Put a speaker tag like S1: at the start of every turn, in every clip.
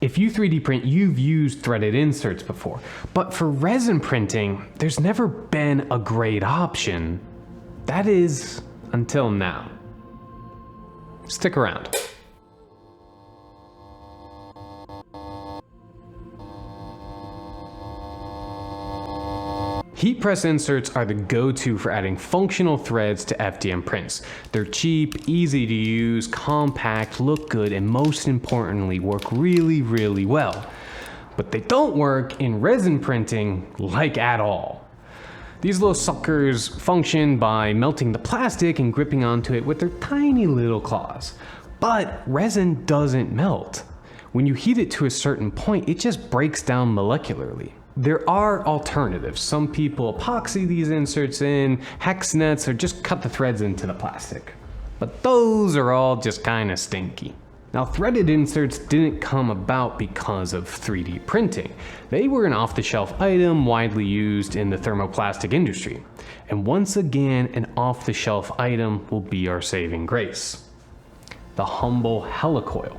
S1: If you 3D print, you've used threaded inserts before, but for resin printing, there's never been a great option. That is, until now. Stick around. Heat press inserts are the go-to for adding functional threads to FDM prints. They're cheap, easy to use, compact, look good, and most importantly, work really, really well. But they don't work in resin printing like at all. These little suckers function by melting the plastic and gripping onto it with their tiny little claws. But resin doesn't melt. When you heat it to a certain point, it just breaks down molecularly. There are alternatives. Some people epoxy these inserts in, hex nets, or just cut the threads into the plastic. But those are all just kinda stinky. Now, threaded inserts didn't come about because of 3D printing. They were an off-the-shelf item widely used in the thermoplastic industry. And once again, an off-the-shelf item will be our saving grace. The humble helicoil,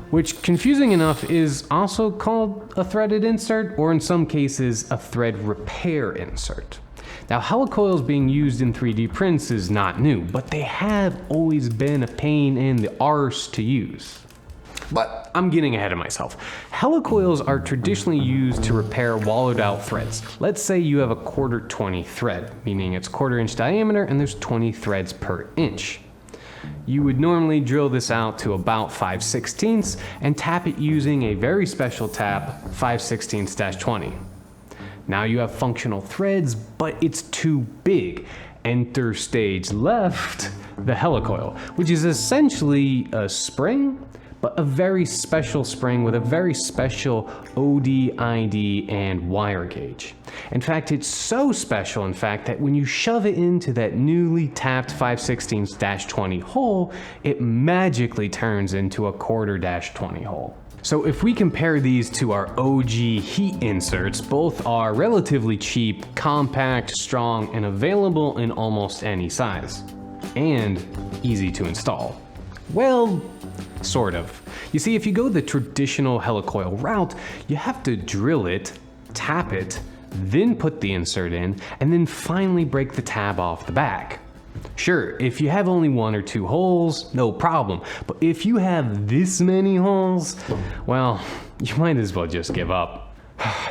S1: which, confusing enough, is also called a threaded insert, or in some cases, a thread repair insert. Now, helicoils being used in 3D prints is not new, but they have always been a pain in the arse to use. But I'm getting ahead of myself. Helicoils are traditionally used to repair wallowed out threads. Let's say you have a 1/4-20 thread, meaning it's 1/4 inch diameter and there's 20 threads per inch. You would normally drill this out to about 5/16 and tap it using a very special tap, 5/16-20. Now you have functional threads, but it's too big. Enter stage left, the helicoil, which is essentially a spring, but a very special spring with a very special OD, ID, and wire gauge. In fact, it's so special, that when you shove it into that newly tapped 5/16-20 hole, it magically turns into a 1/4-20 hole. So if we compare these to our OG heat inserts, both are relatively cheap, compact, strong, and available in almost any size. And easy to install. Well, sort of. You see, if you go the traditional helicoil route, you have to drill it, tap it, then put the insert in, and then finally break the tab off the back. Sure, if you have only 1 or 2 holes, no problem. But if you have this many holes, well, you might as well just give up.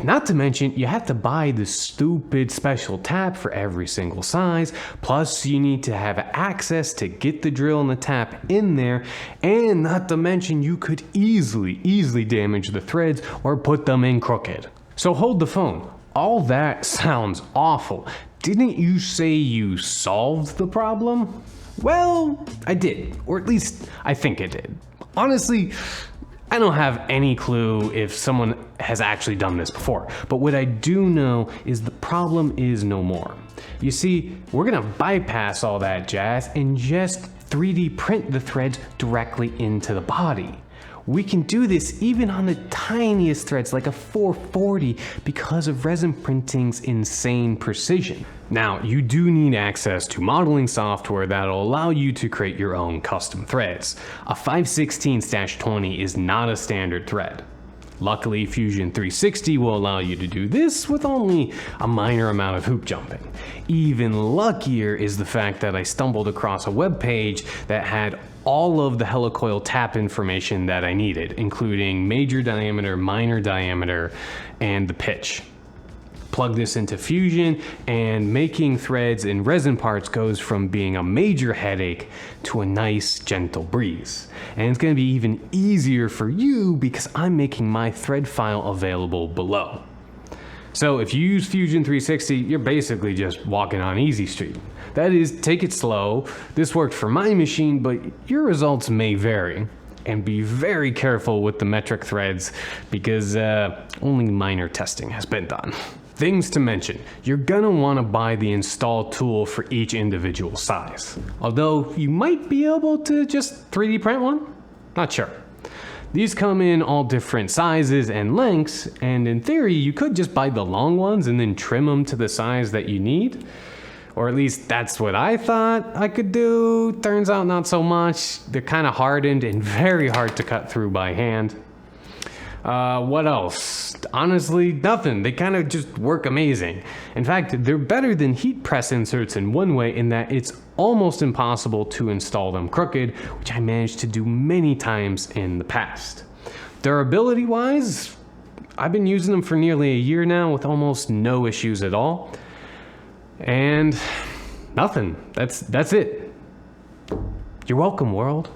S1: Not to mention, you have to buy the stupid special tap for every single size, plus you need to have access to get the drill and the tap in there, and not to mention you could easily damage the threads or put them in crooked. So hold the phone. All that sounds awful. Didn't you say you solved the problem? Well, I did, or at least I think I did. Honestly, I don't have any clue if someone has actually done this before, but what I do know is the problem is no more. You see, we're gonna bypass all that jazz and just 3D print the threads directly into the body. We can do this even on the tiniest threads like a 440 because of resin printing's insane precision. Now, you do need access to modeling software that'll allow you to create your own custom threads. A 5/16-20 is not a standard thread. Luckily, Fusion 360 will allow you to do this with only a minor amount of hoop jumping. Even luckier is the fact that I stumbled across a web page that had all of the helicoil tap information that I needed, including major diameter, minor diameter, and the pitch. Plug this into Fusion, and making threads in resin parts goes from being a major headache to a nice, gentle breeze. And it's going to be even easier for you because I'm making my thread file available below. So if you use Fusion 360, you're basically just walking on easy street. That is, take it slow. This worked for my machine, but your results may vary. And be very careful with the metric threads because only minor testing has been done. Things to mention, you're gonna wanna buy the install tool for each individual size. Although you might be able to just 3D print one, not sure. These come in all different sizes and lengths, and in theory, you could just buy the long ones and then trim them to the size that you need. Or at least that's what I thought I could do. Turns out not so much. They're kind of hardened and very hard to cut through by hand. What else? Honestly, nothing. They kind of just work amazing. In fact, they're better than heat press inserts in one way in that it's almost impossible to install them crooked, which I managed to do many times in the past. Durability wise, I've been using them for nearly a year now with almost no issues at all. And nothing. That's it. You're welcome, world.